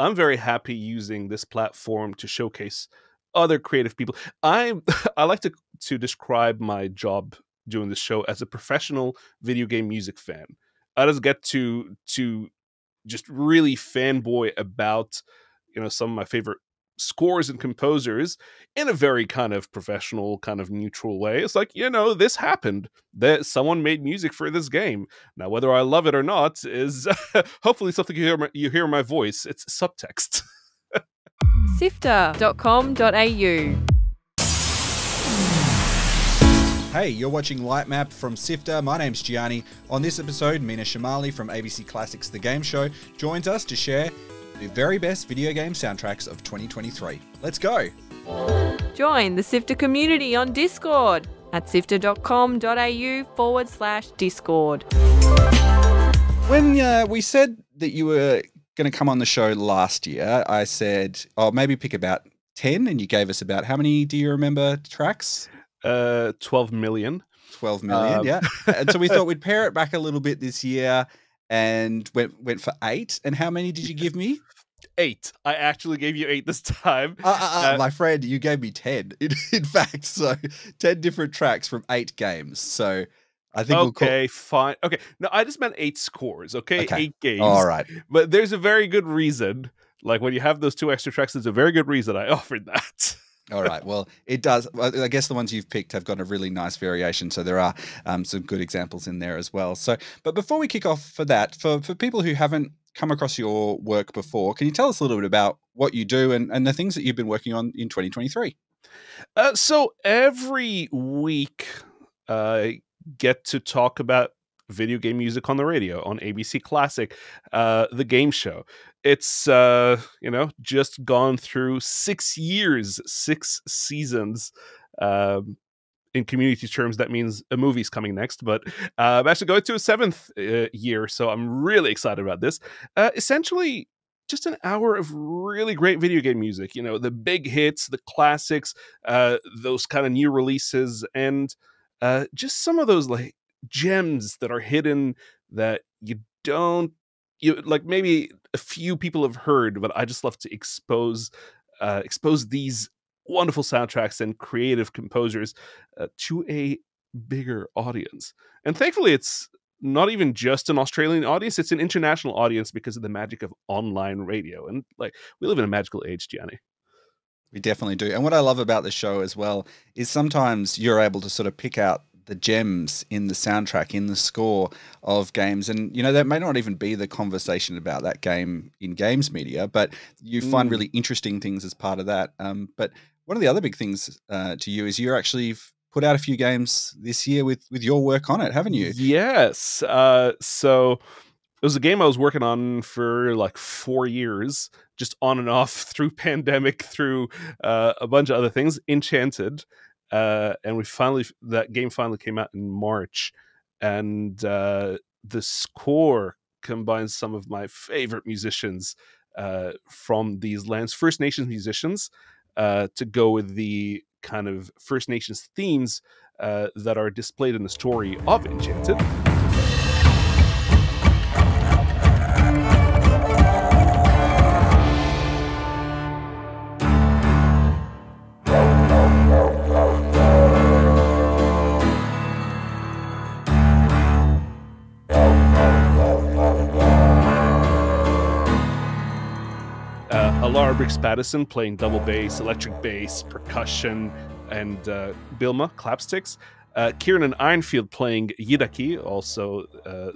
I'm very happy using this platform to showcase other creative people. I I like to describe my job doing this show as a professional video game music fan. I just get to just really fanboy about some of my favorite scores and composers in a very kind of professional, kind of neutral way. It's like, this happened, that someone made music for this game. Now whether I love it or not is hopefully something you hear in my voice. It's subtext. SIFTER.com.au. Hey, you're watching Light Map from SIFTER. My name's Gianni. On this episode, Meena Shamaly from ABC Classics The Game Show joins us to share the very best video game soundtracks of 2023. Let's go! Join the SIFTER community on Discord at sifter.com.au/Discord. When we said that you were going to come on the show last year, I said, maybe pick about 10, and you gave us about, how many do you remember tracks? 12 million. 12 million, yeah. And so we thought we'd pare it back a little bit this year and went for 8. And how many did you give me? 8. I actually gave you 8 this time. My friend, you gave me 10. In fact, so 10 different tracks from 8 games. So I think fine. Okay, no, I just meant 8 scores. Okay, 8 games. All right, but there's a very good reason. Like when you have those 2 extra tracks, there's a very good reason I offered that. All right. Well, it does. I guess the ones you've picked have got a really nice variation. So there are some good examples in there as well. So, but before we kick off for that, for people who haven't come across your work before, can you tell us a little bit about what you do and the things that you've been working on in 2023? So every week, I get to talk about video game music on the radio on ABC Classic, the game show. It's just gone through 6 years, 6 seasons. In community terms, that means a movie's coming next, but I'm actually going to a 7th year, so I'm really excited about this. Essentially, just an hour of really great video game music. The big hits, the classics, those kind of new releases, and just some of those like gems that are hidden that maybe a few people have heard, but I just love to expose these wonderful soundtracks and creative composers to a bigger audience. And thankfully, it's not even just an Australian audience; it's an international audience because of the magic of online radio. And we live in a magical age, Gianni. We definitely do. And what I love about the show as well is sometimes you're able to sort of pick out the gems in the soundtrack, in the score of games. And, that may not even be the conversation about that game in games media, but you find really interesting things as part of that. But one of the other big things to you is you're actually put out a few games this year with your work on it, haven't you? Yes. So it was a game I was working on for like 4 years, just on and off through pandemic, through a bunch of other things, Enchanted. And that game finally came out in March, and the score combines some of my favorite musicians from these lands, First Nations musicians, to go with the kind of First Nations themes that are displayed in the story of Enchanted. Laura Briggs-Patterson playing double bass, electric bass, percussion, and Bilma, clapsticks. Kieran and Ironfield playing Yidaki, also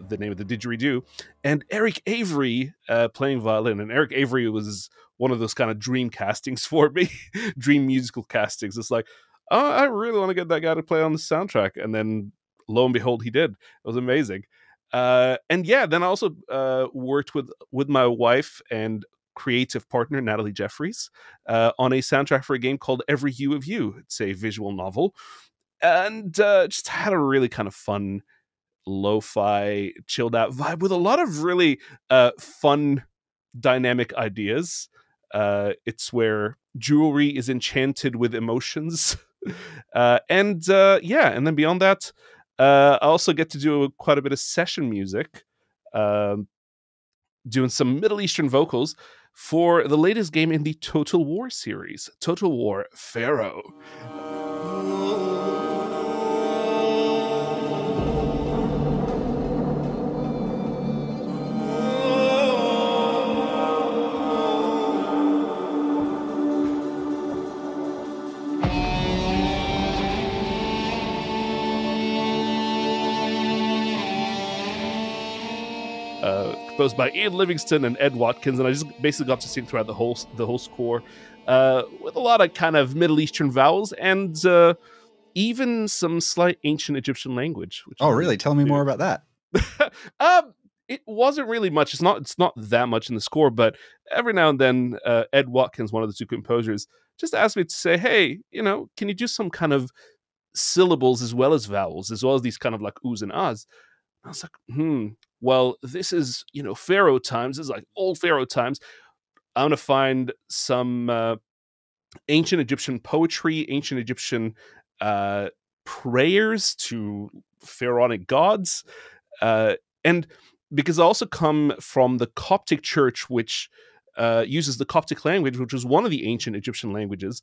the name of the didgeridoo. And Eric Avery playing violin. And Eric Avery was one of those kind of dream castings for me, dream musical castings. It's like, oh, I really want to get that guy to play on the soundtrack. And then lo and behold, he did. It was amazing. And yeah, then I also worked with my wife and creative partner Natalie Jeffries on a soundtrack for a game called Every Hue of You. It's a visual novel, and just had a really kind of fun lo-fi chilled out vibe with a lot of really fun dynamic ideas. It's where jewelry is enchanted with emotions. And then beyond that, I also get to do quite a bit of session music, doing some Middle Eastern vocals for the latest game in the Total War series, Total War Pharaoh. Composed by Ian Livingston and Ed Watkins, and I just basically got to sing throughout the whole score, with a lot of kind of Middle Eastern vowels and even some slight ancient Egyptian language. Which oh, really? Tell me more about that. It wasn't really much. It's not that much in the score, but every now and then, Ed Watkins, one of the two composers, just asked me to say, "Hey, can you do some kind of syllables as well as vowels, as well as these kind of like oohs and ahs?" I was like, well, this is, Pharaoh times. This is like old Pharaoh times. I'm going to find some ancient Egyptian poetry, ancient Egyptian prayers to pharaonic gods. And because I also come from the Coptic church, which uses the Coptic language, which was one of the ancient Egyptian languages.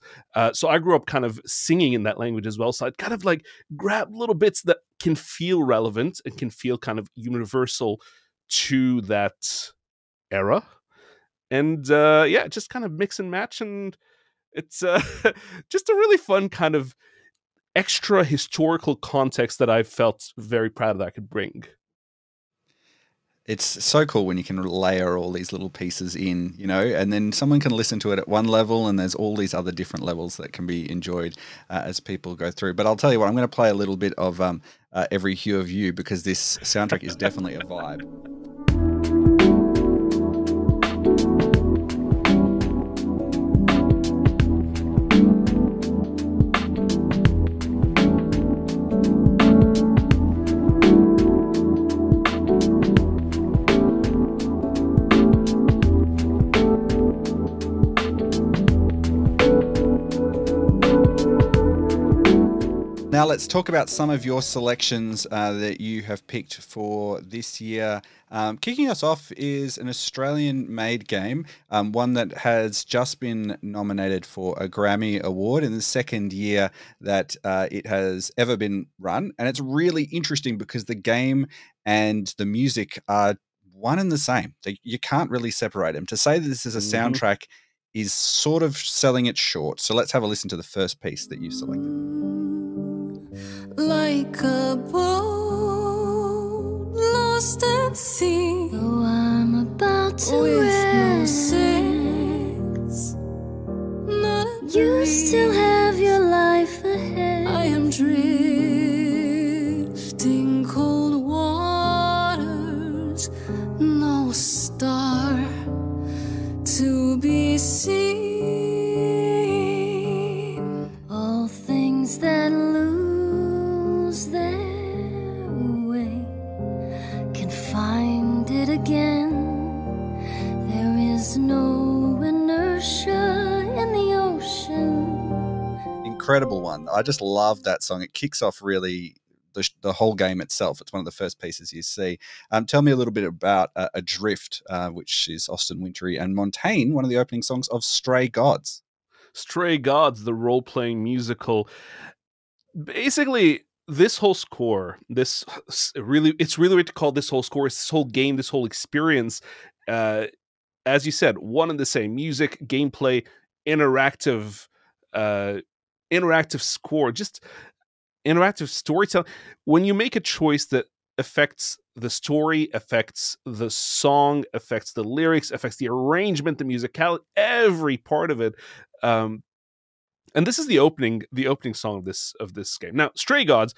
So I grew up kind of singing in that language as well. So I'd kind of like grab little bits that can feel relevant and can feel kind of universal to that era. And just kind of mix and match. And it's just a really fun kind of extra historical context that I felt very proud that I could bring. It's so cool when you can layer all these little pieces in, and then someone can listen to it at one level, and there's all these other different levels that can be enjoyed as people go through. But I'll tell you what, I'm going to play a little bit of Every Hue of You, because this soundtrack is definitely a vibe. Now let's talk about some of your selections that you have picked for this year. Kicking us off is an Australian-made game, one that has just been nominated for a Grammy Award in the second year that it has ever been run. And it's really interesting because the game and the music are one and the same. You can't really separate them. To say that this is a soundtrack is sort of selling it short. So let's have a listen to the first piece that you've selected. Like a boat lost at sea, though I'm about to rest, you still have your life ahead. I am drifting cold waters, no star to be seen. All things that lose their way can find it again. There is no inertia in the ocean. Incredible one. I just love that song. It kicks off really the whole game itself. It's one of the first pieces you see. Tell me a little bit about Adrift, which is Austin Wintory, and Montaigne, one of the opening songs of Stray Gods. Stray Gods, the role-playing musical. Basically, this whole score, it's really weird to call this whole score, this whole game, this whole experience, as you said, one and the same: music, gameplay, interactive score, just interactive storytelling. When you make a choice that affects the story, affects the song, affects the lyrics, affects the arrangement, the musicality, every part of it. And this is the opening song of this game. Now, Stray Gods,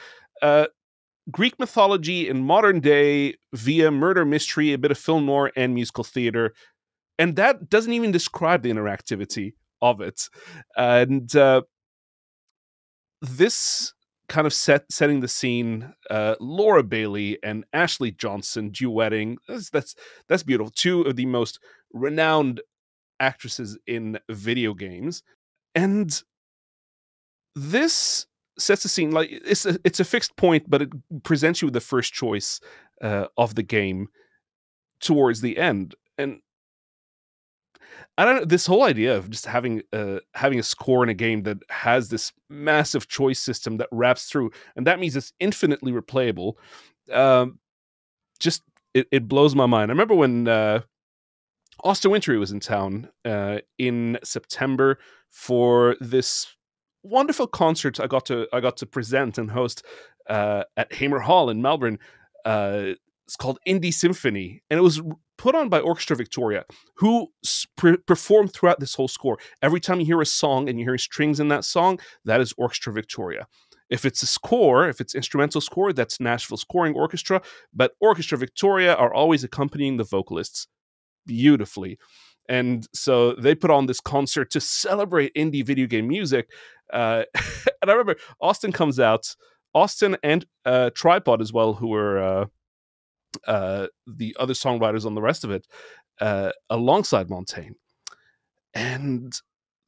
Greek mythology in modern day via murder mystery, a bit of film noir and musical theater, and that doesn't even describe the interactivity of it. And this kind of setting the scene, Laura Bailey and Ashley Johnson duetting. That's beautiful. Two of the most renowned actresses in video games, and this sets the scene. Like it's a fixed point, but it presents you with the first choice of the game towards the end. And I don't know, this whole idea of just having a score in a game that has this massive choice system that wraps through, and that means it's infinitely replayable. Just it blows my mind. I remember when Austin Wintory was in town in September for this wonderful concert I got to present and host at Hamer Hall in Melbourne. It's called Indie Symphony, and it was put on by Orchestra Victoria, who performed throughout this whole score. Every time you hear a song and you hear strings in that song, that is Orchestra Victoria. If it's a score, if it's instrumental score, that's Nashville Scoring Orchestra, but Orchestra Victoria are always accompanying the vocalists beautifully. And so they put on this concert to celebrate indie video game music. And I remember Austin comes out, Austin and Tripod as well, who were the other songwriters on the rest of it, alongside Montaigne. And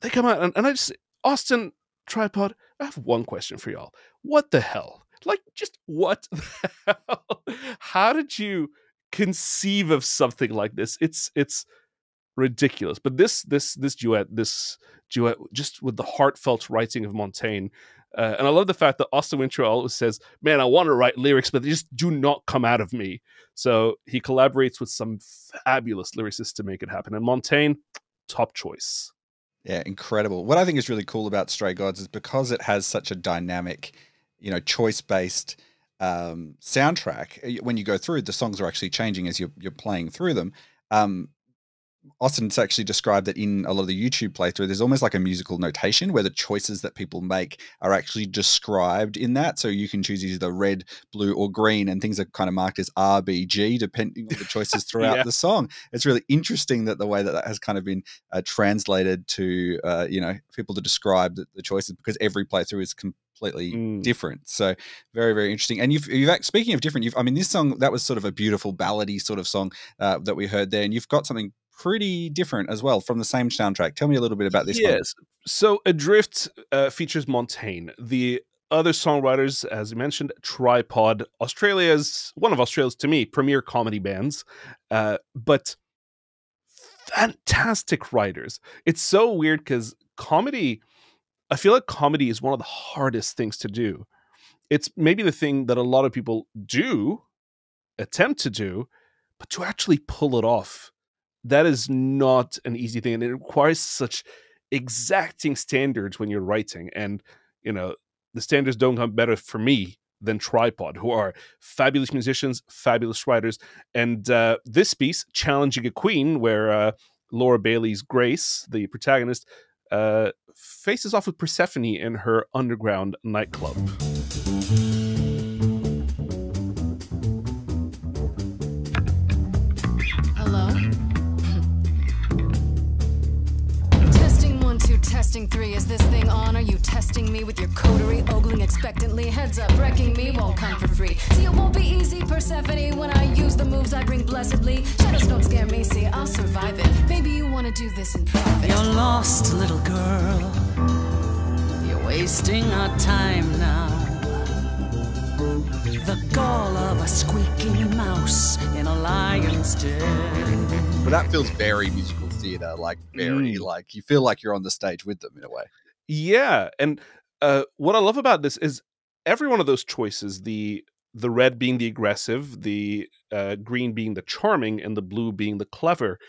they come out, and I just, Austin, Tripod, I have one question for y'all. What the hell? Like, just what the hell? How did you conceive of something like this? It's ridiculous. But this duet, just with the heartfelt writing of Montaigne, and I love the fact that Austin Wintory always says, "Man, I want to write lyrics, but they just do not come out of me." So he collaborates with some fabulous lyricists to make it happen. And Montaigne, top choice. Yeah, incredible. What I think is really cool about Stray Gods is because it has such a dynamic, choice-based soundtrack. When you go through, the songs are actually changing as you're playing through them. Austin's actually described that in a lot of the YouTube playthrough, there's almost like a musical notation where the choices that people make are actually described in that. So you can choose either red, blue, or green, and things are kind of marked as R, B, G, depending on the choices throughout the song. It's really interesting that the way that has kind of been translated to, people to describe the choices, because every playthrough is completely different. So very, very interesting. And you've speaking of different, this song, that was sort of a beautiful ballady sort of song that we heard there, and you've got something pretty different as well from the same soundtrack. Tell me a little bit about this one. Yes. So Adrift features Montaigne. The other songwriters, as you mentioned, Tripod, one of Australia's, to me, premier comedy bands, but fantastic writers. It's so weird because comedy, I feel like comedy is one of the hardest things to do. It's maybe the thing that a lot of people attempt to do, but to actually pull it off, that is not an easy thing, and it requires such exacting standards when you're writing. And the standards don't come better for me than Tripod, who are fabulous musicians, fabulous writers. And this piece, Challenging a Queen, where Laura Bailey's Grace, the protagonist, faces off with Persephone in her underground nightclub. Testing 3, is this thing on? Are you testing me with your coterie, ogling expectantly? Heads up, wrecking me won't come for free. See, it won't be easy, Persephone, when I use the moves I bring blessedly. Shadows don't scare me, see, I'll survive it. Maybe you want to do this in private. You're lost, little girl. You're wasting our time now. The gall of a squeaking mouse in a lion's den. But that feels very musical theater, like like you feel like you're on the stage with them in a way. Yeah, and what I love about this is every one of those choices, the red being the aggressive, the green being the charming, and the blue being the clever,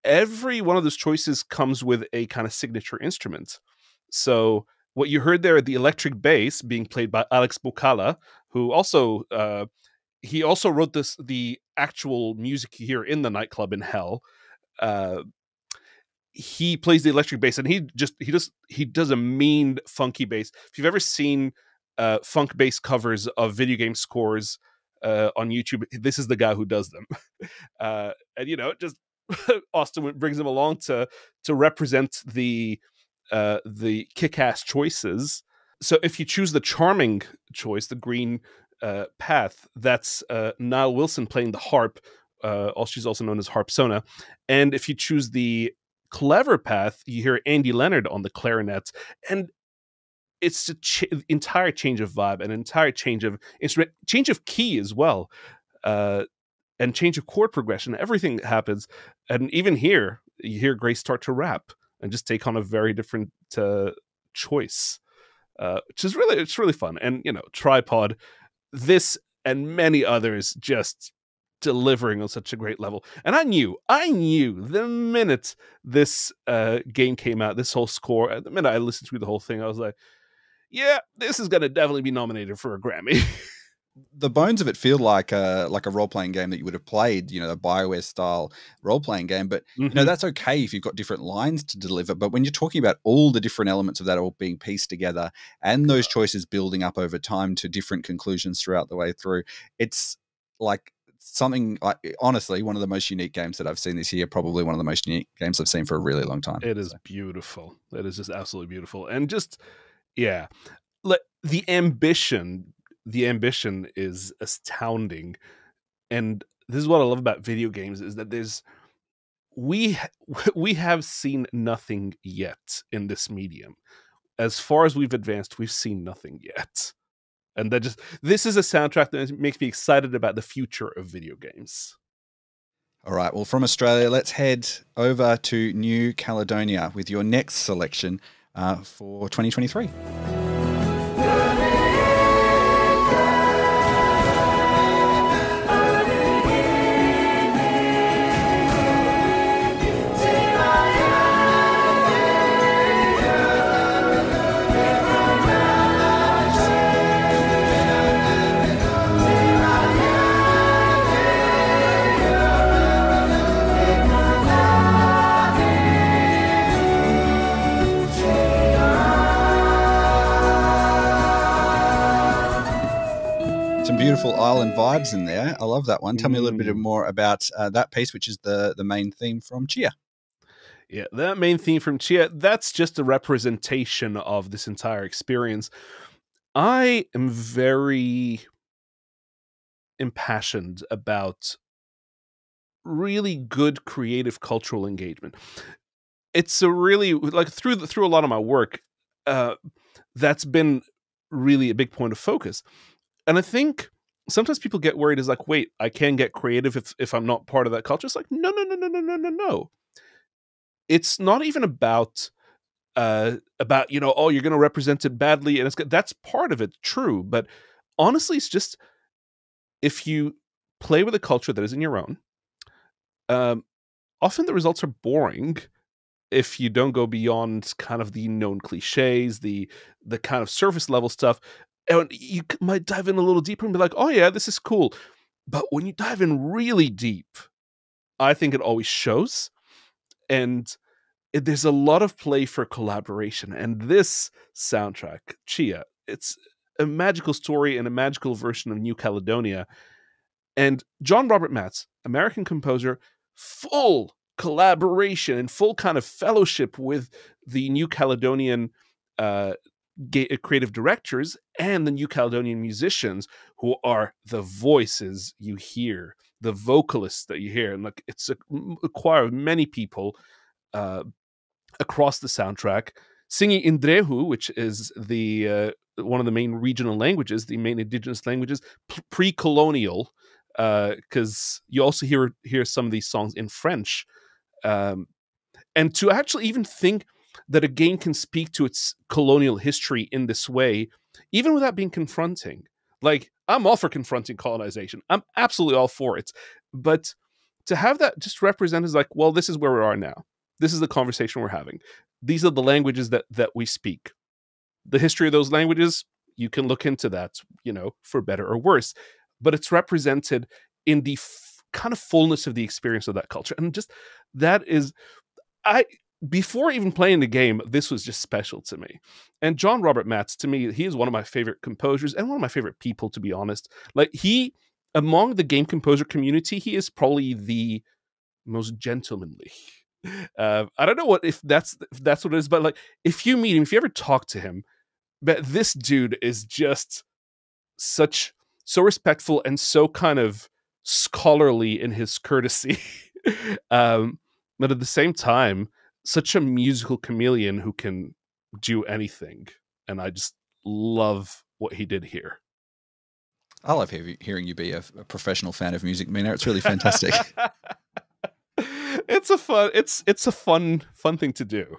every one of those choices comes with a kind of signature instrument. So what you heard there, the electric bass being played by Alex Bocala, who also he also wrote the actual music you hear in the nightclub in Hell. He plays the electric bass, and he does a mean funky bass. If you've ever seen funk bass covers of video game scores on YouTube, this is the guy who does them. And just Austin brings him along to represent the kick-ass choices. So if you choose the charming choice, the green path, that's Niall Wilson playing the harp. She's also known as Harpsona. And if you choose the clever path, you hear Andy Leonard on the clarinet. And it's an entire change of vibe, an entire change of instrument, change of key as well. and change of chord progression, everything that happens. And even here, you hear Grace start to rap and just take on a very different choice, which is really fun. And, you know, Tripod, this and many others just delivering on such a great level. And I knew the minute this game came out, this whole score, the minute I listened through the whole thing, I was like, yeah, this is going to definitely be nominated for a Grammy. The bones of it feel like a role-playing game that you would have played, you know, a BioWare style role-playing game. But you know, that's okay if you've got different lines to deliver. But when you're talking about all the different elements of that all being pieced together and those choices building up over time to different conclusions throughout the way through, it's like something, honestly, one of the most unique games that I've seen this year. Probably one of the most unique games I've seen for a really long time. It is beautiful. It is just absolutely beautiful. And just, yeah, like the ambition is astounding. And this is what I love about video games, is that we have seen nothing yet in this medium. As far as we've advanced, we've seen nothing yet. And this is a soundtrack that makes me excited about the future of video games. All right, well, from Australia, let's head over to New Caledonia with your next selection for 2023. Beautiful island vibes in there. I love that one. Tell me a little bit more about that piece, which is the main theme from TCHIA. Yeah, that main theme from TCHIA, that's just a representation of this entire experience. I am very impassioned about really good creative cultural engagement. It's a really, like, through a lot of my work, that's been really a big point of focus. And I think sometimes people get worried, is like, wait, I can get creative if I'm not part of that culture. It's like, no. It's not even about you know, oh, you're going to represent it badly, and it's good. That's part of it, true. But honestly, it's just, if you play with a culture that isn't your own, often the results are boring if you don't go beyond kind of the known cliches, the kind of surface level stuff. And you might dive in a little deeper and be like, oh yeah, this is cool. But when you dive in really deep, I think it always shows. And there's a lot of play for collaboration. And this soundtrack, TCHIA, it's a magical story and a magical version of New Caledonia. And John Robert Matz, American composer, full collaboration and full kind of fellowship with the New Caledonian creative directors and the New Caledonian musicians, who are the voices you hear, the vocalists that you hear. And like, it's a choir of many people across the soundtrack singing Indrehu, which is the one of the main regional languages, the main indigenous languages, pre-colonial, because you also hear some of these songs in French. And to actually even think that a game can speak to its colonial history in this way, even without being confronting. Like, I'm all for confronting colonization. I'm absolutely all for it. But to have that just represent as like, well, this is where we are now. This is the conversation we're having. These are the languages that we speak. The history of those languages, you can look into that, you know, for better or worse. But it's represented in the kind of fullness of the experience of that culture. And just, that is, before even playing the game, this was just special to me. And John Robert Matz, to me, he is one of my favorite composers and one of my favorite people, to be honest. Like, among the game composer community, he is probably the most gentlemanly. I don't know if that's what it is, but like, if you meet him, if you ever talk to him, but this dude is just so respectful and so kind of scholarly in his courtesy. But at the same time, such a musical chameleon who can do anything. And I just love what he did here. I love hearing you be a professional fan of music, Meena. It's really fantastic. It's a fun thing to do.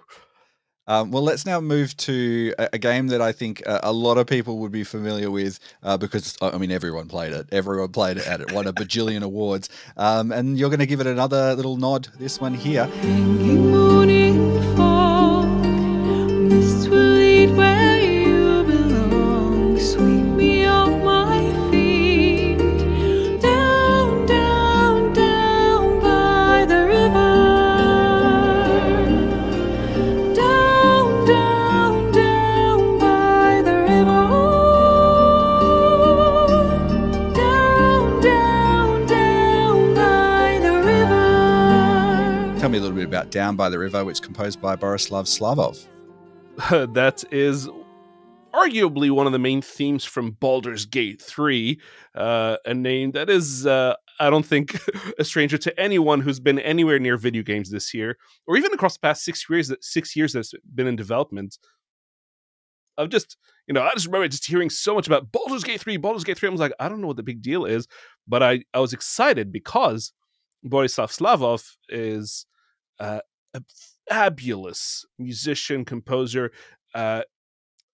Well, let's now move to a game that I think a lot of people would be familiar with because, I mean, everyone played it. Everyone played it and it won a bajillion awards. And you're going to give it another little nod, this one here. Hanging moon in fog, mist will lead where you belong. Sweep me off my feet, down, down, down by the river. Down, down, down by the river. Down, down, down by the river. Tell me a little bit about Down by the River, which is composed by Borislav Slavov. That is arguably one of the main themes from Baldur's Gate 3, a name that is, I don't think, a stranger to anyone who's been anywhere near video games this year, or even across the past 6 years. 6 years that's been in development. I just remember just hearing so much about Baldur's Gate 3. Baldur's Gate 3. I was like, I don't know what the big deal is, but I was excited because Borislav Slavov is a fabulous musician, composer. On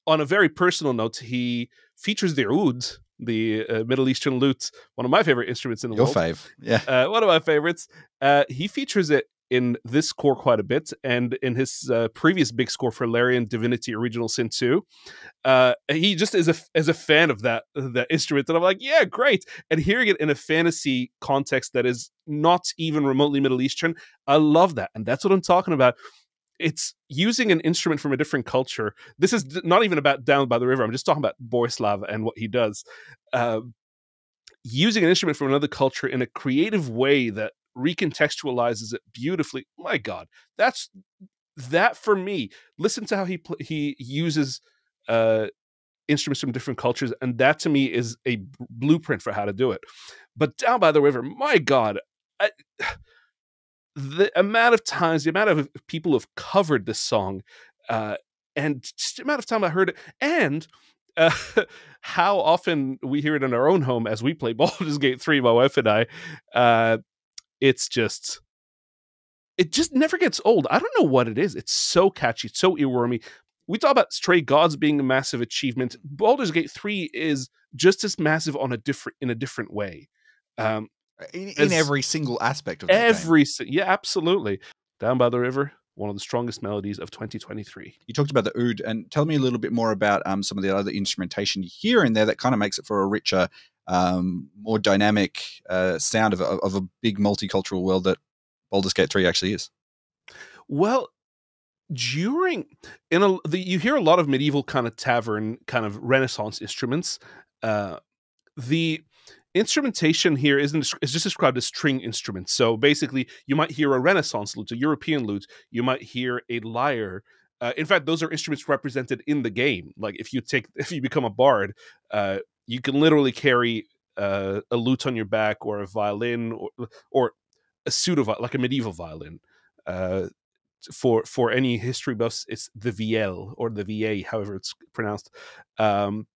a very personal note, he features the oud, the Middle Eastern lute, one of my favorite instruments in the Your world. fave, yeah. One of my favorites. He features it in this score quite a bit, and in his previous big score for Larian Divinity Original Sin 2. He just is a fan of that instrument, and I'm like, yeah, great. And hearing it in a fantasy context that is not even remotely Middle Eastern, I love that, and that's what I'm talking about. It's using an instrument from a different culture. This is not even about Down by the River. I'm just talking about Borislav and what he does. Using an instrument from another culture in a creative way that recontextualizes it beautifully. My God, that for me. Listen to how he uses instruments from different cultures, and that to me is a blueprint for how to do it. But Down by the River, my God. The amount of times, the amount of people who have covered this song, and just the amount of time I heard it, and how often we hear it in our own home as we play Baldur's Gate 3, my wife and I, it just never gets old. I don't know what it is. It's so catchy, it's so earwormy. We talk about Stray Gods being a massive achievement. Baldur's Gate 3 is just as massive in a different way. In every single aspect of that game. Yeah, absolutely. Down by the River, one of the strongest melodies of 2023. You talked about the oud, and tell me a little bit more about some of the other instrumentation you hear in there that kind of makes it for a richer, more dynamic sound of a big multicultural world that Baldur's Gate 3 actually is. Well, you hear a lot of medieval kind of tavern, kind of Renaissance instruments. The instrumentation here is just described as string instruments. So basically, you might hear a Renaissance lute, a European lute. You might hear a lyre. In fact, those are instruments represented in the game. Like if you become a bard, you can literally carry a lute on your back, or a violin, or a pseudo, like a medieval violin. For any history buffs, it's the vielle or the va, however it's pronounced. And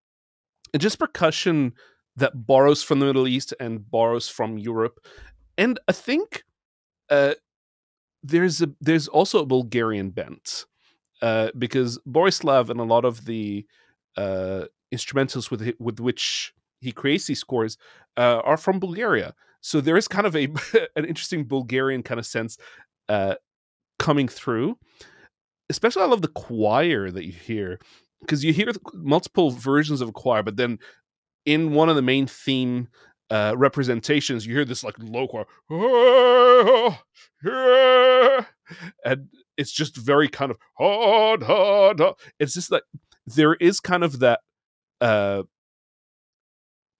just percussion that borrows from the Middle East and borrows from Europe. And I think there's also a Bulgarian bent, because Borislav and a lot of the instrumentals with which he creates these scores are from Bulgaria. So there is kind of an interesting Bulgarian kind of sense coming through. Especially I love the choir that you hear, because you hear multiple versions of a choir, but then in one of the main theme representations, you hear this like low choir, and it's just very kind of it's just like there is kind of that.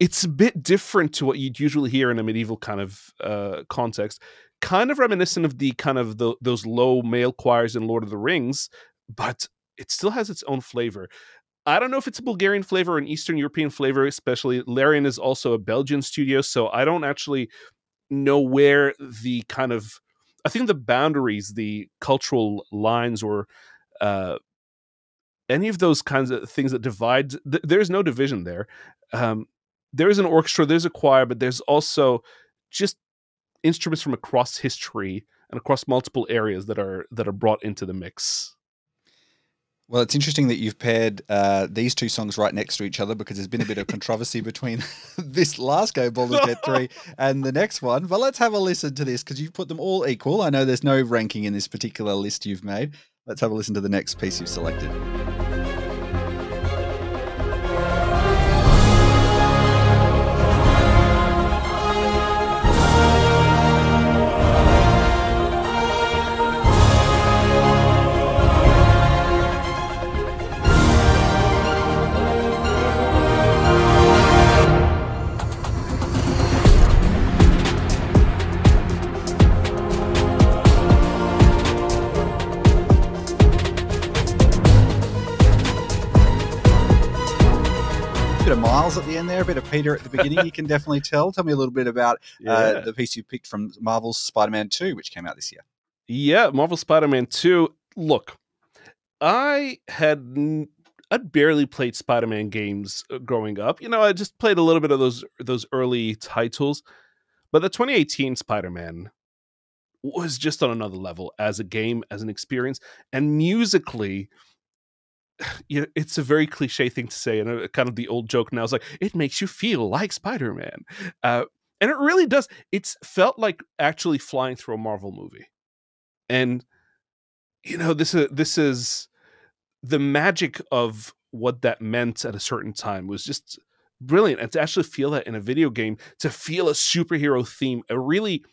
It's a bit different to what you'd usually hear in a medieval kind of context, kind of reminiscent of the kind of those low male choirs in Lord of the Rings, but it still has its own flavor. I don't know if it's a Bulgarian flavor or an Eastern European flavor, especially. Larian is also a Belgian studio, so I don't actually know where the kind of, I think the boundaries, the cultural lines, or any of those kinds of things that divide, there's no division there. there is an orchestra, there's a choir, but there's also just instruments from across history and across multiple areas that are brought into the mix. Well, it's interesting that you've paired these two songs right next to each other, because there's been a bit of controversy between this last game, Baldur's Gate 3, and the next one. But let's have a listen to this, because you've put them all equal. I know there's no ranking in this particular list you've made. Let's have a listen to the next piece you've selected. Bit of Miles at the end there, a bit of Peter at the beginning. You can definitely tell. Tell me a little bit about the piece you picked from Marvel's Spider-Man 2, which came out this year. Yeah, Marvel Spider-Man 2. Look, I'd barely played Spider-Man games growing up. You know, I just played a little bit of those early titles. But the 2018 Spider-Man was just on another level as a game, as an experience. And musically, yeah, it's a very cliche thing to say, and kind of the old joke now is like, it makes you feel like Spider-Man. And it really does. It's felt like actually flying through a Marvel movie. And, you know, this is the magic of what that meant at a certain time was just brilliant. And to actually feel that in a video game, to feel a superhero theme, a really,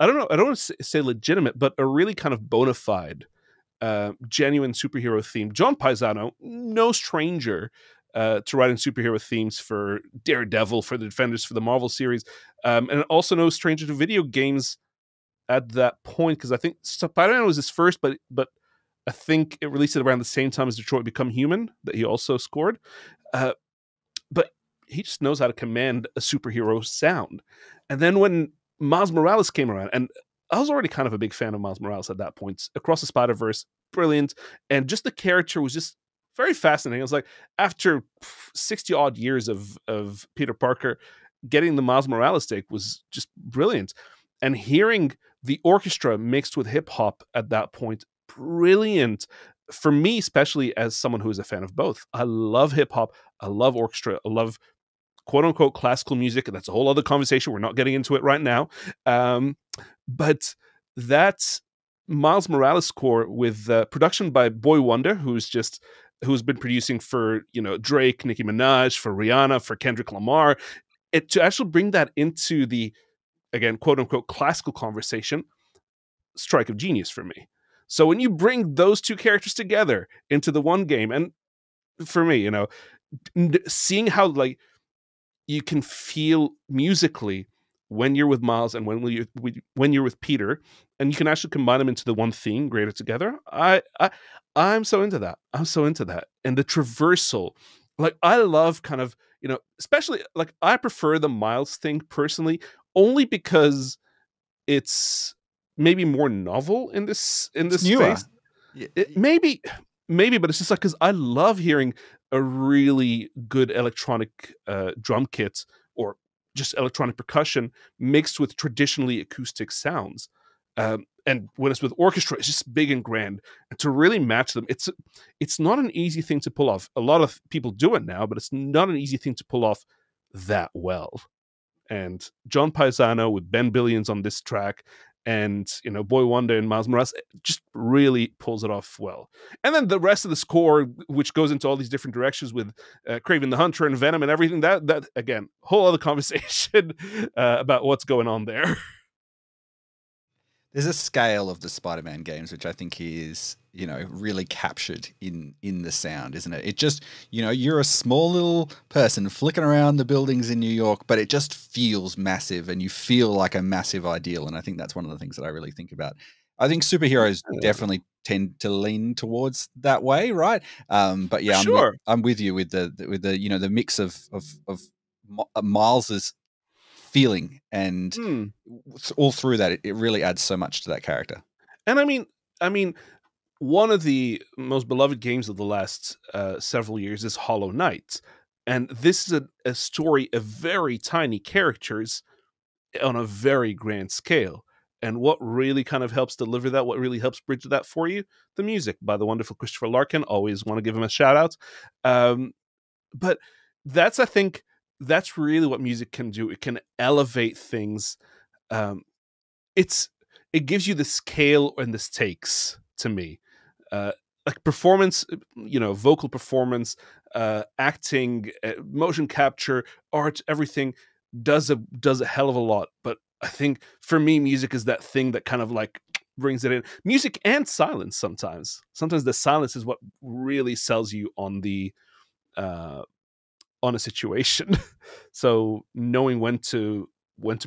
I don't want to say legitimate, but a really kind of bona fide, genuine superhero theme. John Paisano, no stranger to writing superhero themes for Daredevil, for the Defenders, for the Marvel series, and also no stranger to video games at that point, because I think Spider-Man was his first, but I think it released it around the same time as Detroit Become Human, that he also scored. But he just knows how to command a superhero sound. And then when Miles Morales came around, and I was already kind of a big fan of Miles Morales at that point. Across the Spider-Verse, brilliant. And just the character was just very fascinating. I was like, after 60 odd years of Peter Parker, getting the Miles Morales take was just brilliant. And hearing the orchestra mixed with hip hop at that point, brilliant. For me, especially as someone who is a fan of both. I love hip hop. I love orchestra. I love quote unquote classical music. And that's a whole other conversation. We're not getting into it right now. But that Miles Morales score with production by Boy Wonder, who's been producing for, you know, Drake, Nicki Minaj, for Rihanna, for Kendrick Lamar, to actually bring that into the, again, quote unquote classical conversation, strike of genius for me. So when you bring those two characters together into the one game, and for me, you know, seeing how like you can feel musically when you're with Miles and when you're with Peter, and you can actually combine them into the one theme greater together. I'm so into that. I'm so into that. And the traversal, like I love kind of, you know, especially like I prefer the Miles thing personally, only because it's maybe more novel in this space. Maybe, but it's just like, because I love hearing a really good electronic drum kit or just electronic percussion mixed with traditionally acoustic sounds. And when it's with orchestra, it's just big and grand. And to really match them, it's not an easy thing to pull off. A lot of people do it now, but it's not an easy thing to pull off that well. And John Paisano with Ben Billions on this track, and, you know, Boy Wonder and Miles Morales just really pulls it off well. And then the rest of the score, which goes into all these different directions with Kraven the Hunter and Venom and everything, that again, whole other conversation about what's going on there. There's a scale of the Spider-Man games, which I think is, you know, really captured in the sound, isn't it? It just, you know, you're a small little person flicking around the buildings in New York, but it just feels massive and you feel like a massive ideal. And I think that's one of the things that I really think about. I think superheroes definitely tend to lean towards that way, right? But yeah, I'm with you with the you know, the mix of Miles's feeling and all through that, it really adds so much to that character. And I mean, one of the most beloved games of the last several years is Hollow Knight. And this is a story of very tiny characters on a very grand scale. And what really kind of helps deliver that, what really helps bridge that for you? The music by the wonderful Christopher Larkin. Always want to give him a shout out. But I think that's really what music can do. It can elevate things. It gives you the scale and the stakes to me. Like performance, vocal performance, acting, motion capture, art, everything does a hell of a lot. But I think for me, music is that thing that kind of like brings it in. Music and silence sometimes. Sometimes the silence is what really sells you on a situation. So knowing when to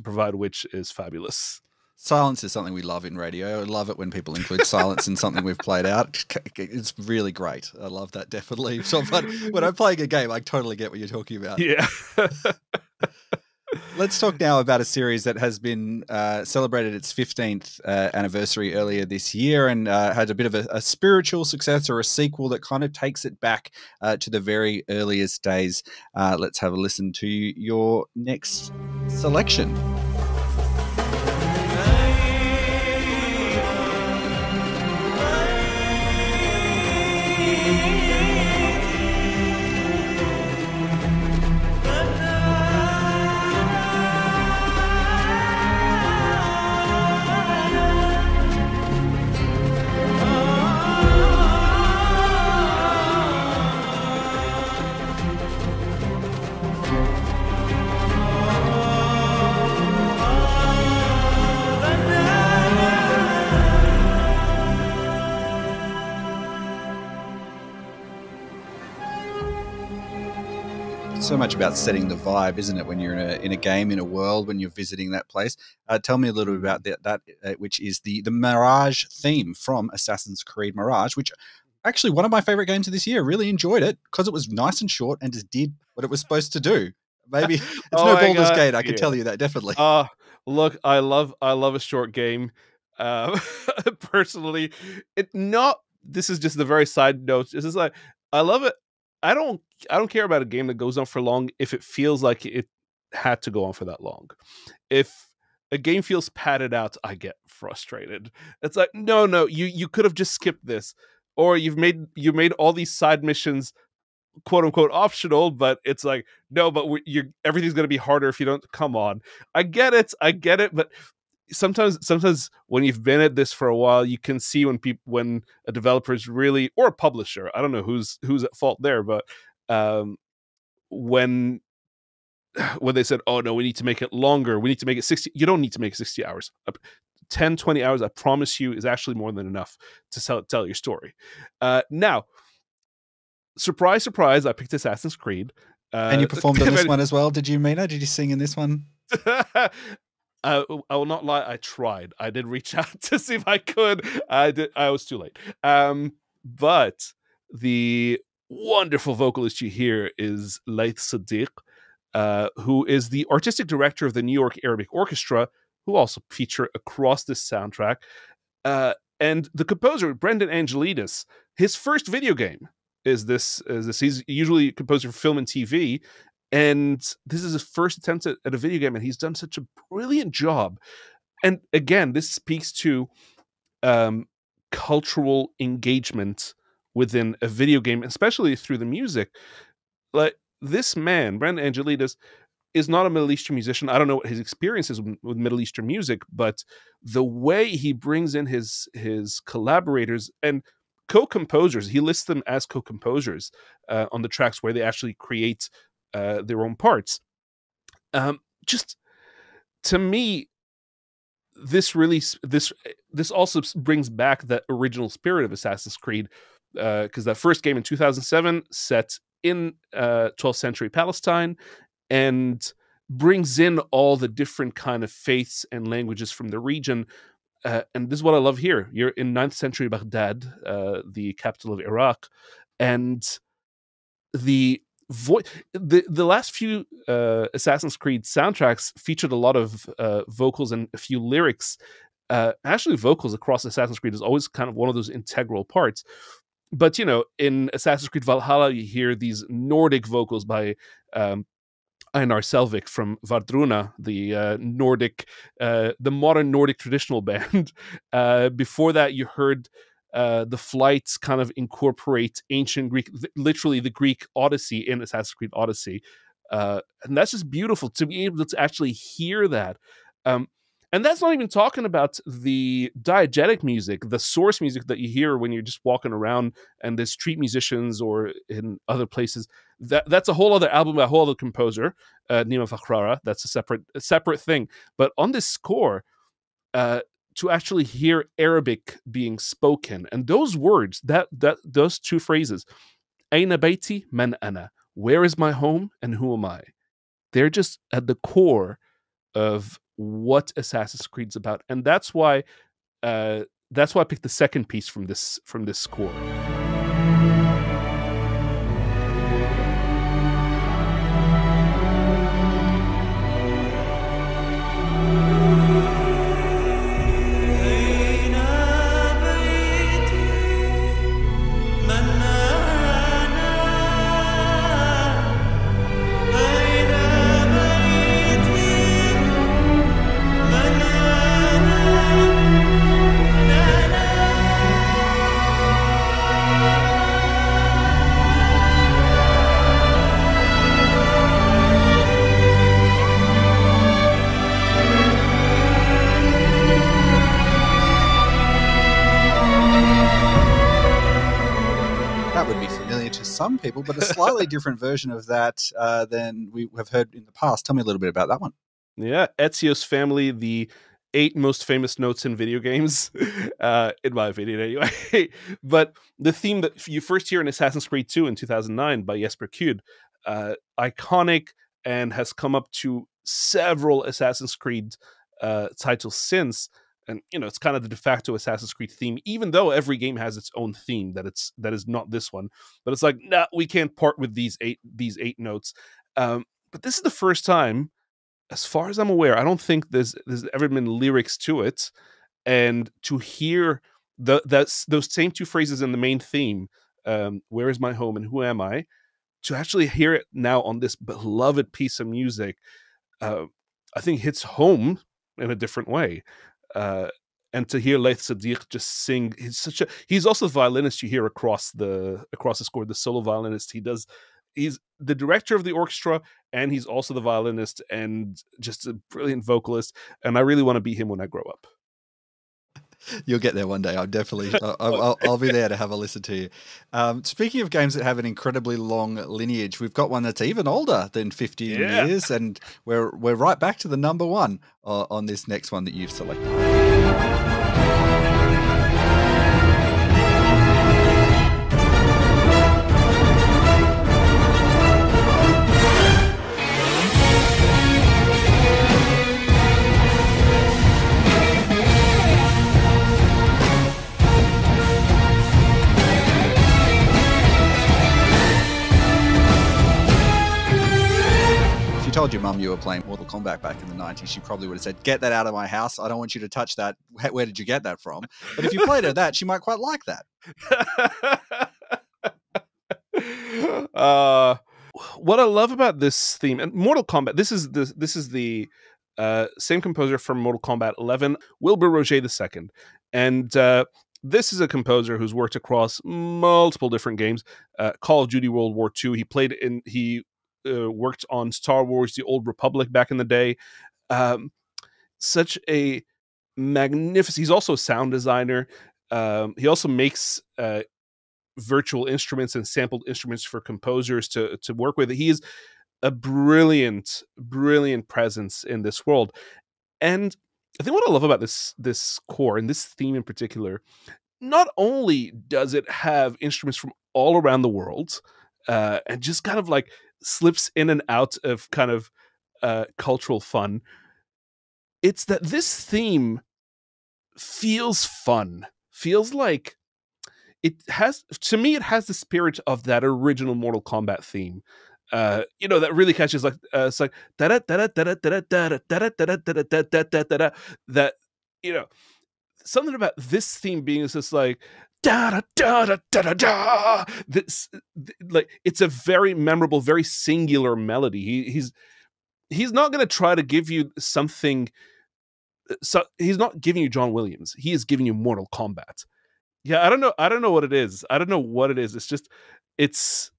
provide which is fabulous. Silence is something we love in radio. I love it when people include silence in something we've played out. It's really great. I love that, definitely. So when I'm playing a game, I totally get what you're talking about. Yeah. Let's talk now about a series that has been celebrated its 15th anniversary earlier this year and had a bit of a spiritual success, or a sequel that kind of takes it back to the very earliest days. Let's have a listen to your next selection. So much about setting the vibe, isn't it, when you're in a game, in a world, when you're visiting that place. Tell me a little bit about that which is the Mirage theme from Assassin's Creed Mirage, which actually one of my favorite games of this year. Really enjoyed it because it was nice and short and just did what it was supposed to do. Maybe it's no Baldur's Gate, I can tell you that, definitely. Look, I love a short game. Personally, this is just the very side notes. This is like, I love it. I don't care about a game that goes on for long if it feels like it had to go on for that long. If a game feels padded out, I get frustrated. It's like, no, you could have just skipped this, or you made all these side missions quote unquote optional, but it's like, no, but everything's going to be harder if you don't. Come on, I get it, but sometimes when you've been at this for a while, you can see when a developer is really, or a publisher, I don't know who's at fault there, but when they said, oh no, we need to make it longer, we need to make it 60, you don't need to make it 60 hours. 10, 20 hours, I promise you, is actually more than enough to tell your story. Now, surprise, surprise, I picked Assassin's Creed. And you performed in this one as well, did you, Meena? Did you sing in this one? I will not lie, I tried. I did reach out to see if I could. I was too late. But the wonderful vocalist you hear is Laith Sadiq, who is the artistic director of the New York Arabic Orchestra, who also feature across this soundtrack. And the composer, Brendan Angelidis, his first video game is this. He's usually a composer for film and TV. And this is his first attempt at a video game, and he's done such a brilliant job. And again, this speaks to cultural engagement within a video game, especially through the music. Like, this man, Brendan Angelidis, is not a Middle Eastern musician. I don't know what his experience is with Middle Eastern music, but the way he brings in his collaborators and co-composers, he lists them as co-composers on the tracks where they actually create their own parts. Just to me, this also brings back that original spirit of Assassin's Creed, because that first game in 2007 set in 12th century Palestine and brings in all the different kind of faiths and languages from the region. And this is what I love here. You're in 9th century Baghdad, the capital of Iraq, and the last few Assassin's Creed soundtracks featured a lot of vocals and a few lyrics. Actually, vocals across Assassin's Creed is always kind of one of those integral parts. But in Assassin's Creed Valhalla, you hear these Nordic vocals by Einar Selvik from Vardruna, the modern Nordic traditional band. Before that, you heard the flights kind of incorporate ancient Greek, literally the Greek Odyssey in Assassin's Creed Odyssey. And that's just beautiful to be able to actually hear that. And that's not even talking about the diegetic music, the source music that you hear when you're just walking around and there's street musicians or in other places. That's a whole other album by a whole other composer, Nima Fakhrara. That's a separate thing. But on this score, to actually hear Arabic being spoken, and those words, those two phrases, Aina Baiti Man Ana, where is my home and who am I? They're just at the core of what Assassin's Creed's about, and that's why I picked the second piece from this score. Some people, but a slightly different version of that than we have heard in the past. Tell me a little bit about that one. Yeah, Ezio's Family, the 8 most famous notes in video games, in my opinion anyway. But the theme that you first hear in Assassin's Creed 2 in 2009 by Jesper Kyd, iconic and has come up to several Assassin's Creed titles since. And it's kind of the de facto Assassin's Creed theme, even though every game has its own theme that is not this one. But it's like, nah, we can't part with these eight notes. But this is the first time, as far as I'm aware, I don't think there's ever been lyrics to it. And to hear those same 2 phrases in the main theme, where is my home and who am I, to actually hear it now on this beloved piece of music, I think hits home in a different way. And to hear Laith Sadiq just sing, he's also the violinist you hear across the score, the solo violinist. He's the director of the orchestra, and he's also the violinist, and just a brilliant vocalist. And I really want to be him when I grow up. You'll get there one day. I'm definitely, I'll be there to have a listen to you. Speaking of games that have an incredibly long lineage, we've got one that's even older than 15 years, and we're right back to the number 1 on this next one that you've selected. Told your mum you were playing Mortal Kombat back in the 90s, she probably would have said, get that out of my house. I don't want you to touch that. Where did you get that from? But if you played her that, she might quite like that. What I love about this theme, and Mortal Kombat, this is the same composer from Mortal Kombat 11, Wilbur Roget II. And this is a composer who's worked across multiple different games. Call of Duty World War II. He worked on Star Wars: The Old Republic back in the day. Such a magnificent. He's also a sound designer. He also makes virtual instruments and sampled instruments for composers to work with. He is a brilliant presence in this world. And I think what I love about this score and this theme in particular, not only does it have instruments from all around the world, and just kind of like slips in and out of kind of cultural fun, it's that this theme feels fun. Feels like it has the spirit of that original Mortal Kombat theme. That really catches, like it's like that something about this theme being is just like da da da da da da da. This like it's a very memorable, very singular melody. He's not going to try to give you something. So he's not giving you John Williams. He is giving you Mortal Kombat. Yeah, I don't know what it is. I don't know what it is. It's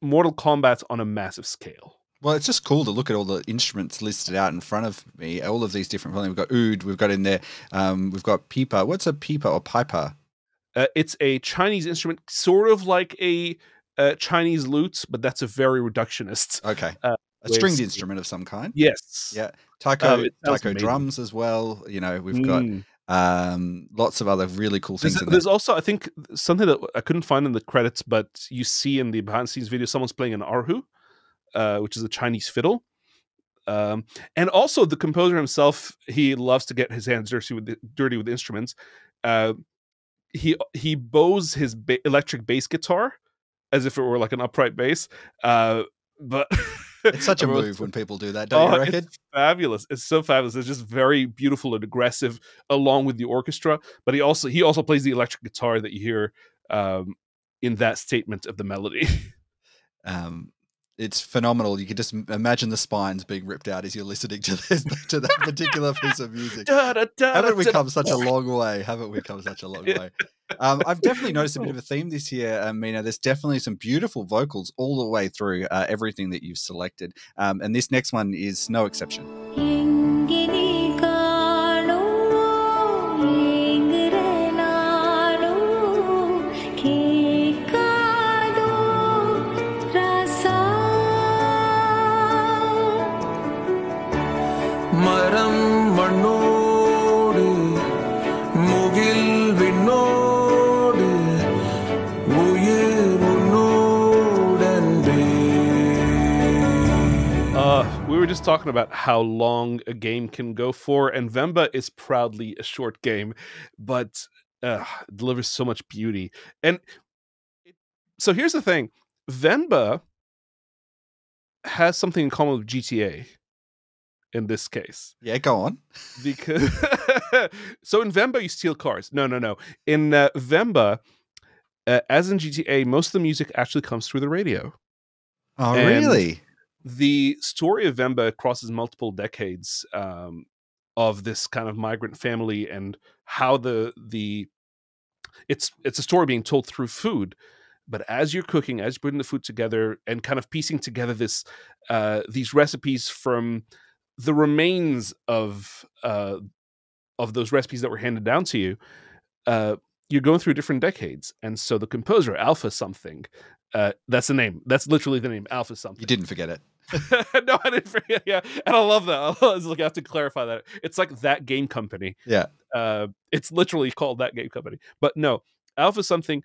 Mortal Kombat on a massive scale. Well, it's just cool to look at all the instruments listed out in front of me. All of these different. We've got oud. We've got in there. We've got pipa. What's a pipa or piper? It's a Chinese instrument, sort of like a Chinese lute, but that's a very reductionist. Okay. A stringed instrument of some kind. Yes. Yeah. Taiko drums as well. You know, we've got lots of other really cool things. There's also, I think, something that I couldn't find in the credits, but you see in the behind the scenes video, someone's playing an erhu, which is a Chinese fiddle. And also the composer himself, he loves to get his hands dirty with instruments. He bows his electric bass guitar as if it were like an upright bass. But it's such a move when people do that, don't you reckon? It's fabulous. It's so fabulous. It's just very beautiful and aggressive along with the orchestra. But he also plays the electric guitar that you hear in that statement of the melody. It's phenomenal. You can just imagine the spines being ripped out as you're listening to that particular piece of music. Haven't we come such a long way? Haven't we come such a long way? I've definitely noticed a bit of a theme this year, Meena. There's definitely some beautiful vocals all the way through everything that you've selected. And this next one is no exception. We were just talking about how long a game can go for, and VENBA is proudly a short game, but it delivers so much beauty. And so here's the thing. VENBA has something in common with GTA in this case. Yeah, go on. Because so in VENBA you steal cars. No. In VENBA, as in GTA, most of the music actually comes through the radio. Oh, really? The story of VENBA crosses multiple decades of this kind of migrant family and how it's a story being told through food. But as you're cooking, as you're putting the food together and kind of piecing together these recipes from the remains of those recipes that were handed down to you, you're going through different decades. And so the composer, Alpha something, that's the name. That's literally the name, Alpha something. You didn't forget it. No, I didn't forget. Yeah, and I love that. I have to clarify that. It's like That Game Company. Yeah. It's literally called That Game Company. But no, Alpha something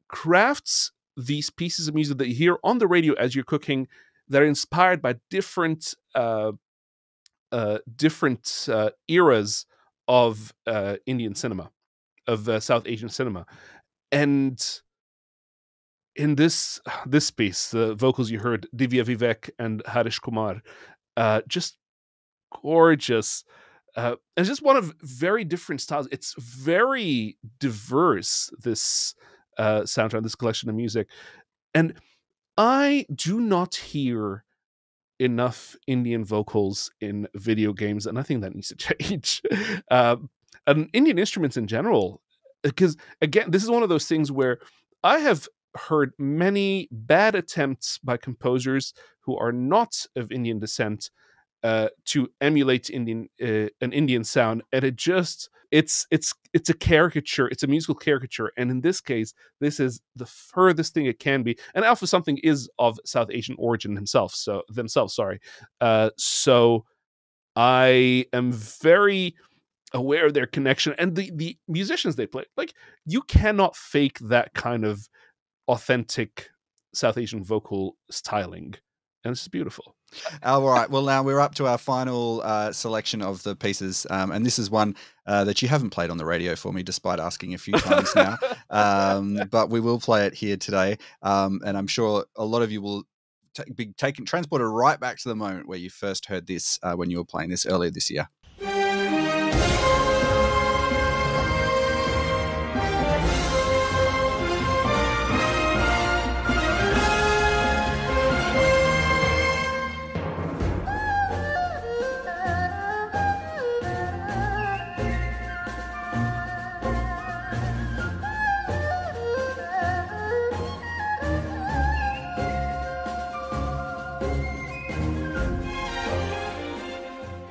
crafts these pieces of music that you hear on the radio as you're cooking that are inspired by different eras of Indian cinema, of South Asian cinema. And in this piece, the vocals you heard, Divya Vivek and Harish Kumar, just gorgeous. It's just one of very different styles. It's very diverse, this soundtrack, this collection of music. And I do not hear enough Indian vocals in video games, and I think that needs to change. And Indian instruments in general, because again, this is one of those things where I have heard many bad attempts by composers who are not of Indian descent to emulate an Indian sound, and it's a caricature. It's a musical caricature, and in this case, this is the furthest thing it can be. And Alpha something is of South Asian origin themselves. So I am very aware of their connection and the musicians they play. Like, you cannot fake that kind of authentic South Asian vocal styling, and it's beautiful. All right. Well, now we're up to our final selection of the pieces, and this is one that you haven't played on the radio for me, despite asking a few times now. But we will play it here today, and I'm sure a lot of you will be transported right back to the moment where you first heard this when you were playing this earlier this year.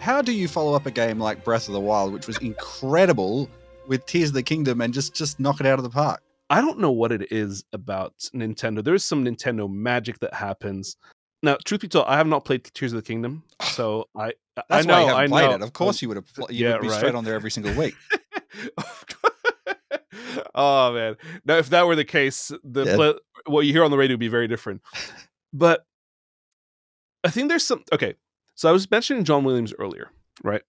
how do you follow up a game like Breath of the Wild, which was incredible, with Tears of the Kingdom and just knock it out of the park? I don't know what it is about Nintendo. There's some Nintendo magic that happens. Now, truth be told, I have not played Tears of the Kingdom, so That's I know, why you haven't I played know. it. Of course, you would have. You Yeah, would be right. straight on there every single week. Oh man! Now, if that were the case, what you hear on the radio would be very different. But I think there's some. Okay, so I was mentioning John Williams earlier, right?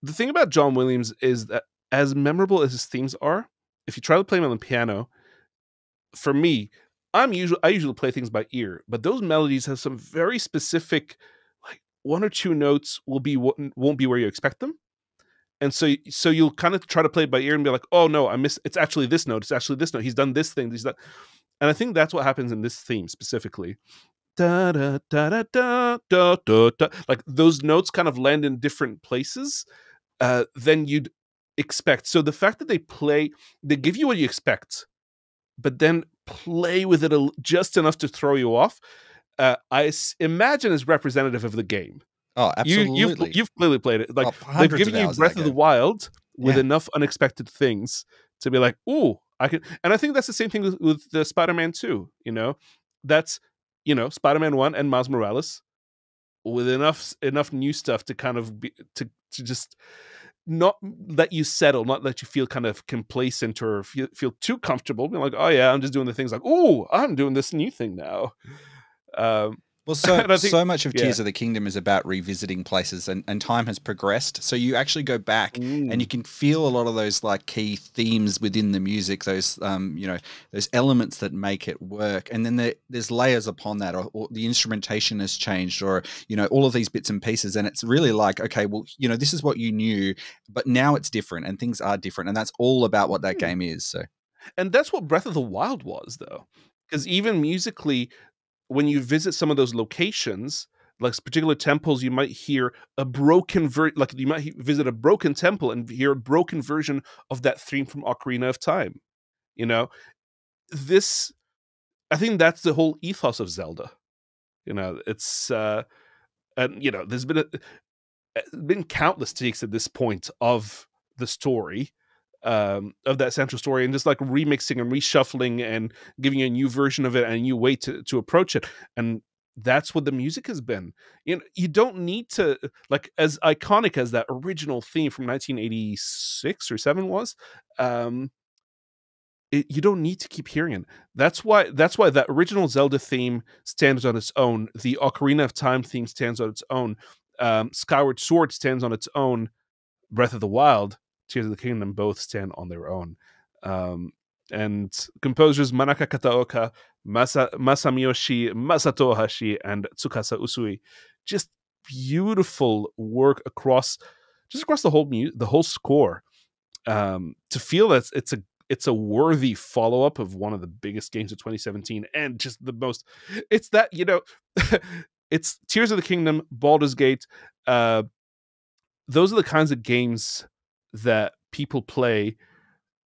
The thing about John Williams is that, as memorable as his themes are, if you try to play them on the piano, for me, I usually play things by ear, but those melodies have some very specific, like one or two notes won't be where you expect them, and so you'll kind of try to play it by ear and be like, oh no, I missed. It's actually this note. It's actually this note. He's done this thing. He's done, and I think that's what happens in this theme specifically. Da, da, da, da, da, da, da, da. Like those notes kind of land in different places than you'd expect. So the fact that they give you what you expect, but then play with it just enough to throw you off, imagine is representative of the game. Oh, absolutely. You've clearly played it. Like they've given you Breath of the Wild with enough unexpected things to be like, ooh, I can. And I think that's the same thing with the Spider-Man 2. You know, that's Spider-Man 1 and Miles Morales with enough new stuff to kind of be to just not let you settle, not let you feel kind of complacent or feel too comfortable. Being like, oh yeah, I'm just doing the things like, oh, I'm doing this new thing now. Well, so much of Tears of the Kingdom is about revisiting places, and time has progressed. So you actually go back and you can feel a lot of those like key themes within the music, those those elements that make it work. And then there's layers upon that, or the instrumentation has changed, or all of these bits and pieces. And it's really like, okay, well, this is what you knew, but now it's different, and things are different, and that's all about what that game is. So, and that's what Breath of the Wild was, though, because even musically, when you visit some of those locations, like particular temples, you might hear a broken like you might visit a broken temple and hear a broken version of that theme from Ocarina of Time. This, I think that's the whole ethos of Zelda. It's and there's been countless takes at this point of the story, of that central story, and just like remixing and reshuffling and giving you a new version of it and a new way to approach it. And that's what the music has been. You don't need to, like, as iconic as that original theme from 1986 or 7 was, you don't need to keep hearing it. That's why that original Zelda theme stands on its own. The Ocarina of Time theme stands on its own. Skyward Sword stands on its own. Breath of the Wild, Tears of the Kingdom both stand on their own. And composers Manaka Kataoka, Masamiyoshi Masato Hashi, and Tsukasa Usui, just beautiful work across the whole score. To feel that it's a worthy follow-up of one of the biggest games of 2017, and just the most. It's that it's Tears of the Kingdom, Baldur's Gate. Those are the kinds of games that people play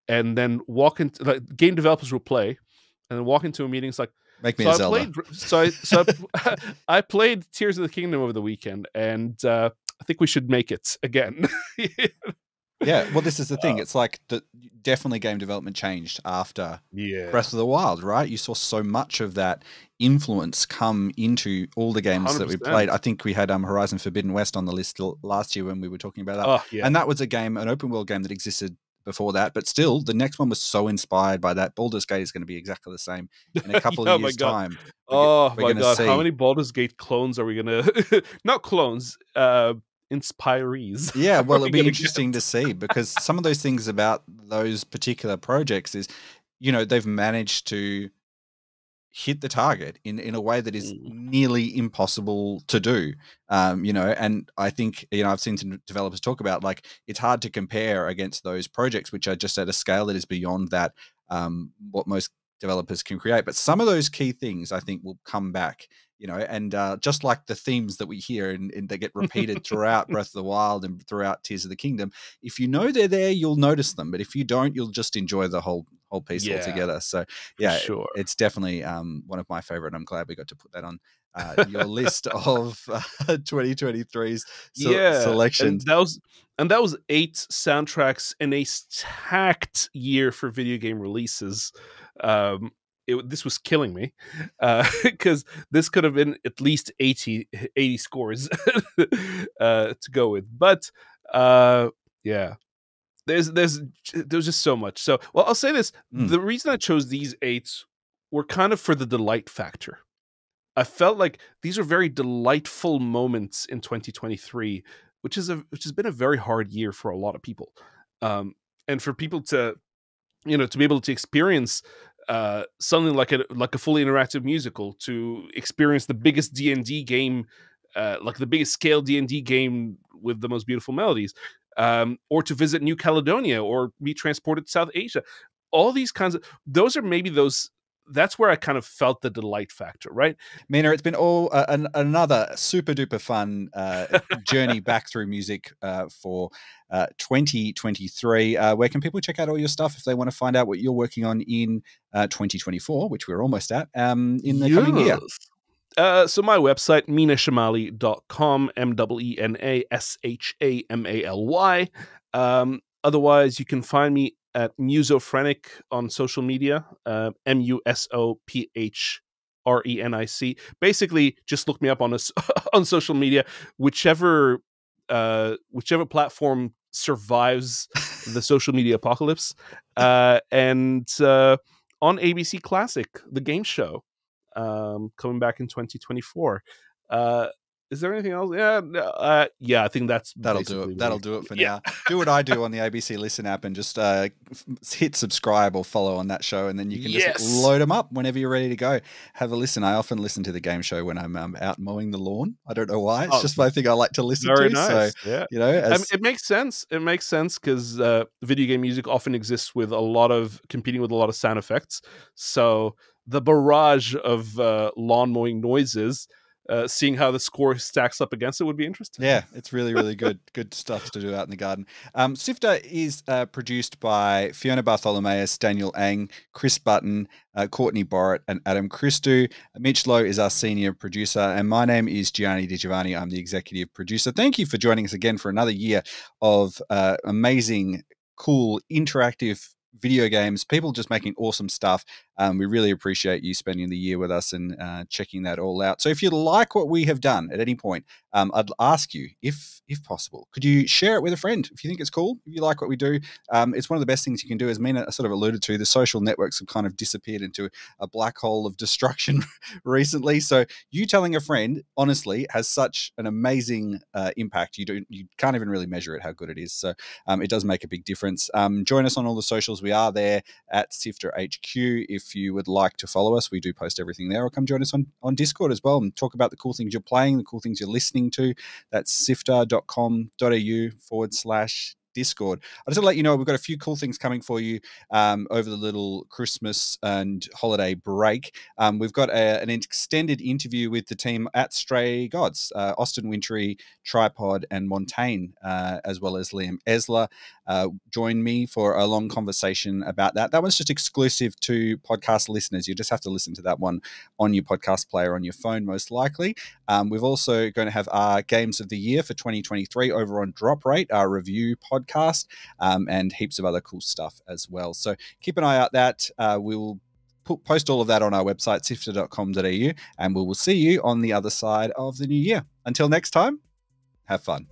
and then walk into, like, game developers will play and then walk into a meeting. It's like, make me a Zelda. I played Tears of the Kingdom over the weekend, and I think we should make it again. Yeah, well, this is the thing. It's like definitely game development changed after Breath of the Wild, right? You saw so much of that influence come into all the games 100%. That we played. I think we had Horizon Forbidden West on the list last year when we were talking about that. Oh, yeah. And that was an open world game that existed before that, but still the next one was so inspired by that. Baldur's Gate is going to be exactly the same in a couple of years' time. Oh my God, how many Baldur's Gate clones are we going to... Not clones, inspirees. Yeah, well, it'll be interesting to see, because some of those things about those particular projects is, they've managed to hit the target in a way that is nearly impossible to do. And I think, I've seen some developers talk about, like, it's hard to compare against those projects, which are just at a scale that is beyond that, what most developers can create. But some of those key things, I think, will come back. And just like the themes that we hear and they get repeated throughout Breath of the Wild and throughout Tears of the Kingdom, if you know they're there, you'll notice them. But if you don't, you'll just enjoy the whole piece Yeah, altogether. So for yeah, sure. it's definitely one of my favorite. I'm glad we got to put that on your list of 2023's Yeah, selections. and that was 8 soundtracks in a stacked year for video game releases. This was killing me because this could have been at least 80 scores to go with. But yeah, there's just so much. So, well, I'll say this: the reason I chose these 8 were kind of for the delight factor. I felt like these are very delightful moments in 2023, which has been a very hard year for a lot of people, and for people to to be able to experience something like a fully interactive musical, to experience the biggest D&D game, like the biggest scale D&D game with the most beautiful melodies, or to visit New Caledonia or be transported to South Asia. All these kinds of those are maybe those. That's where I kind of felt the delight factor, right? Meena, it's been another super duper fun journey back through music for 2023. Where can people check out all your stuff if they want to find out what you're working on in 2024, which we're almost at, in the coming year? So my website, meenashamaly.com, MENASHAMALY. Otherwise, you can find me at Musophrenic on social media, MUSOPHRENIC. Basically, just look me up on on social media, whichever platform survives the social media apocalypse, and on ABC Classic, the game show, coming back in 2024. Is there anything else? Yeah, I think that'll do it. That'll do it for now. Do what I do on the ABC Listen app and just hit subscribe or follow on that show, and then you can just load them up whenever you're ready to go. Have a listen. I often listen to the game show when I'm out mowing the lawn. I don't know why. It's just my thing I like to listen to. Nice. So, yeah. It makes sense. It makes sense because video game music often exists with competing with a lot of sound effects. So the barrage of lawn mowing noises, seeing how the score stacks up against it would be interesting. Yeah, it's really, really good. Good stuff to do out in the garden. Sifter is produced by Fiona Bartholomaeus, Daniel Ang, Chris Button, Courtney Borrett, and Adam Christou. Mitch Lowe is our senior producer, and my name is Gianni Di Giovanni. I'm the executive producer. Thank you for joining us again for another year of amazing, cool, interactive video games, people just making awesome stuff. We really appreciate you spending the year with us and checking that all out. So if you like what we have done at any point, I'd ask you, if possible, could you share it with a friend if you think it's cool, if you like what we do. It's one of the best things you can do. As Meena sort of alluded to, the social networks have kind of disappeared into a black hole of destruction recently. So you telling a friend, honestly, has such an amazing impact. You can't even really measure it, how good it is. So it does make a big difference. Join us on all the socials. We are there at Sifter HQ. If you would like to follow us, we do post everything there, or come join us on Discord as well and talk about the cool things you're playing, the cool things you're listening to. That's sifter.com.au/Discord. I just want to let you know we've got a few cool things coming for you over the little Christmas and holiday break. We've got an extended interview with the team at Stray Gods, Austin Wintry, Tripod, and Montaigne, as well as Liam Esler. Join me for a long conversation about that. That one's just exclusive to podcast listeners. You just have to listen to that one on your podcast player on your phone, most likely. We've also going to have our Games of the Year for 2023 over on Drop Rate, our review podcast, and heaps of other cool stuff as well. So keep an eye out that we will post all of that on our website, sifter.com.au, and we will see you on the other side of the new year. Until next time, have fun.